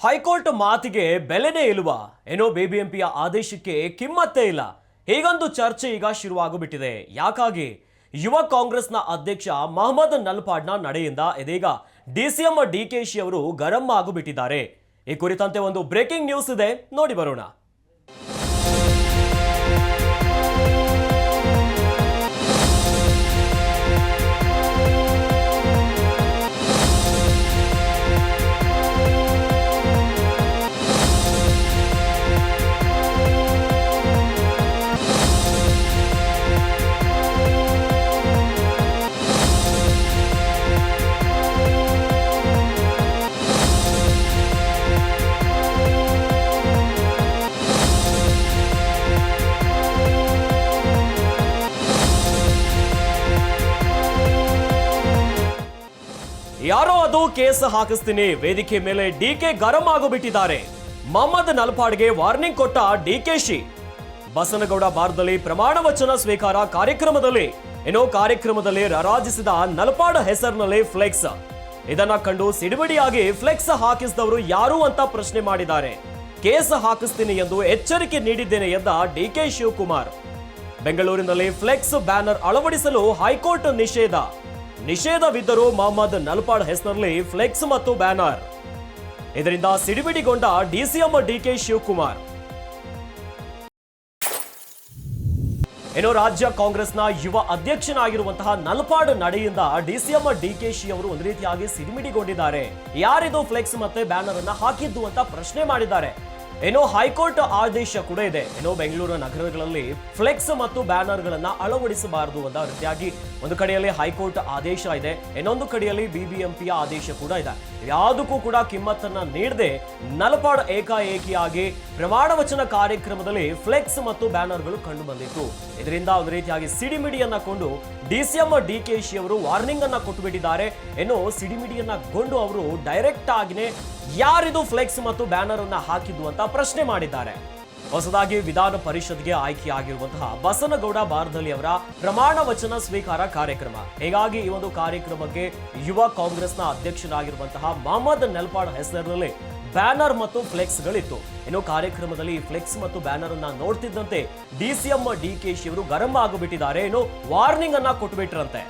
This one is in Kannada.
ಹೈಕೋರ್ಟ್ ಮಾತಿಗೆ ಬೆಲೆನೇ ಇಲ್ವಾ? ಏನೋ ಬಿಬಿಎಂಪಿಯ ಆದೇಶಕ್ಕೆ ಕಿಮ್ಮತ್ತೇ ಇಲ್ಲ. ಹೀಗೊಂದು ಚರ್ಚೆ ಈಗ ಶುರುವಾಗುಬಿಟ್ಟಿದೆ. ಯಾಕಾಗಿ? ಯುವ ಕಾಂಗ್ರೆಸ್ನ ಅಧ್ಯಕ್ಷ ಮಹಮ್ಮದ್ ನಲ್ಪಾಡ್ನ ನಡೆಯಿಂದ ಇದೀಗ ಡಿಸಿಎಂ ಡಿಕೆಶಿ ಅವರು ಗರಂ ಆಗಿಬಿಟ್ಟಿದ್ದಾರೆ. ಈ ಕುರಿತಂತೆ ಒಂದು ಬ್ರೇಕಿಂಗ್ ನ್ಯೂಸ್ ಇದೆ, ನೋಡಿ ಬರೋಣ. ಯಾರೋ ಅದು ಕೇಸ್ ಹಾಕಿಸ್ತೀನಿ, ವೇದಿಕೆ ಮೇಲೆ ಡಿಕೆ ಗರಂ ಆಗಿಬಿಟ್ಟಿದ್ದಾರೆ. ಮಹಮ್ಮದ್ ನಲ್ಪಾಡ್ಗೆ ವಾರ್ನಿಂಗ್ ಕೊಟ್ಟ ಡಿಕೆಶಿ. ಬಸನಗೌಡ ಬಾರ್ದಲ್ಲಿ ಪ್ರಮಾಣ ವಚನ ಸ್ವೀಕಾರ ಕಾರ್ಯಕ್ರಮದಲ್ಲಿ ರಾರಾಜಿಸಿದ ನಲ್ಪಾಡ್ ಹೆಸರಿನಲ್ಲಿ ಫ್ಲೆಕ್ಸ್. ಇದನ್ನ ಕಂಡು ಸಿಡಿಮಿಡಿಯಾಗಿ ಫ್ಲೆಕ್ಸ್ ಹಾಕಿಸಿದವರು ಯಾರು ಅಂತ ಪ್ರಶ್ನೆ ಮಾಡಿದ್ದಾರೆ. ಕೇಸ್ ಹಾಕಿಸ್ತೀನಿ ಎಂದು ಎಚ್ಚರಿಕೆ ನೀಡಿದ್ದೇನೆ ಎಂದ ಡಿಕೆ ಶಿವಕುಮಾರ್. ಬೆಂಗಳೂರಿನಲ್ಲಿ ಫ್ಲೆಕ್ಸ್ ಬ್ಯಾನರ್ ಅಳವಡಿಸಲು ಹೈಕೋರ್ಟ್ ನಿಷೇಧವಿದ್ದರೂ ಮಹಮ್ಮದ್ ನಲ್ಪಾಡ್ ಹೆಸರಿನಲ್ಲಿ ಫ್ಲೆಕ್ಸ್ ಮತ್ತು ಬ್ಯಾನರ್. ಇದರಿಂದ ಸಿಡಿಮಿಡಿಗೊಂಡ ಡಿಸಿಎಂ ಡಿಕೆ ಶಿವಕುಮಾರ್. ಏನೋ ರಾಜ್ಯ ಕಾಂಗ್ರೆಸ್ನ ಯುವ ಅಧ್ಯಕ್ಷನಾಗಿರುವಂತಹ ನಲ್ಪಾಡ್ ನಡೆಯಿಂದ ಡಿಸಿಎಂ ಡಿಕೆಶಿ ಅವರು ಒಂದು ರೀತಿಯಾಗಿ ಸಿಡಿಮಿಡಿಗೊಂಡಿದ್ದಾರೆ. ಯಾರಿದು ಫ್ಲೆಕ್ಸ್ ಮತ್ತೆ ಬ್ಯಾನರ್ ಅನ್ನ ಹಾಕಿದ್ದು ಅಂತ ಪ್ರಶ್ನೆ ಮಾಡಿದ್ದಾರೆ. ಏನೋ ಹೈಕೋರ್ಟ್ ಆದೇಶ ಕೂಡ ಇದೆ. ಏನೋ ಬೆಂಗಳೂರು ನಗರಗಳಲ್ಲಿ ಫ್ಲೆಕ್ಸ್ ಮತ್ತು ಬ್ಯಾನರ್ ಗಳನ್ನ ಅಳವಡಿಸಬಾರದು ಅಂತ ರೀತಿಯಾಗಿ ಒಂದು ಕಡೆಯಲ್ಲಿ ಹೈಕೋರ್ಟ್ ಆದೇಶ ಇದೆ, ಇನ್ನೊಂದು ಕಡೆಯಲ್ಲಿ ಬಿಬಿಎಂಪಿಯ ಆದೇಶ ಕೂಡ ಇದೆ. ಯಾವುದಕ್ಕೂ ಕೂಡ ಕಿಮ್ಮತ್ತನ್ನ ನೀಡದೆ ನಲ್ಪಾಡ್ ಏಕಾಏಕಿಯಾಗಿ ಪ್ರಮಾಣ ವಚನ ಕಾರ್ಯಕ್ರಮದಲ್ಲಿ ಫ್ಲೆಕ್ಸ್ ಮತ್ತು ಬ್ಯಾನರ್ಗಳು ಕಂಡು ಬಂದಿತ್ತು. ಇದರಿಂದ ಒಂದು ರೀತಿಯಾಗಿ ಸಿಡಿಮಿಡಿಯನ್ನ ಕೊಂಡು ಡಿಸಿಎಂ ಡಿಕೆಶಿ ಅವರು ವಾರ್ನಿಂಗ್ ಅನ್ನ ಕೊಟ್ಟು ಬಿಟ್ಟಿದ್ದಾರೆ. ಏನೋ ಸಿಡಿಮಿಡಿಯನ್ನ ಗೊಂಡು ಅವರು ಡೈರೆಕ್ಟ್ ಆಗಿನೇ ಯಾರಿದು ಫ್ಲೆಕ್ಸ್ ಮತ್ತು ಬ್ಯಾನರ್ ಅನ್ನ ಹಾಕಿದ್ದು ಅಂತ ಪ್ರಶ್ನೆ ಮಾಡಿದ್ದಾರೆ. ಹೊಸದಾಗಿ ವಿಧಾನ ಪರಿಷತ್ಗೆ ಆಯ್ಕೆಯಾಗಿರುವಂತಹ ಬಸನಗೌಡ ಬಾರ್ದಲ್ಲಿ ಅವರ ಪ್ರಮಾಣ ವಚನ ಸ್ವೀಕಾರ ಕಾರ್ಯಕ್ರಮ. ಹೀಗಾಗಿ ಈ ಒಂದು ಕಾರ್ಯಕ್ರಮಕ್ಕೆ ಯುವ ಕಾಂಗ್ರೆಸ್ನ ಅಧ್ಯಕ್ಷರಾಗಿರುವಂತಹ ಮಹಮ್ಮದ್ ನಲ್ಪಾಡ್ ಹೆಸರಿನಲ್ಲಿ ಬ್ಯಾನರ್ ಮತ್ತು ಫ್ಲೆಕ್ಸ್ ಗಳಿತ್ತು. ಇನ್ನು ಕಾರ್ಯಕ್ರಮದಲ್ಲಿ ಫ್ಲೆಕ್ಸ್ ಮತ್ತು ಬ್ಯಾನರ್ ಅನ್ನ ನೋಡ್ತಿದ್ದಂತೆ ಡಿಸಿಎಂ ಡಿಕೆಶಿ ಅವರು ಗರಂ ಆಗಿಬಿಟ್ಟಿದ್ದಾರೆ. ಇನ್ನು ವಾರ್ನಿಂಗ್ ಅನ್ನ ಕೊಟ್ಟುಬಿಟ್ರಂತೆ.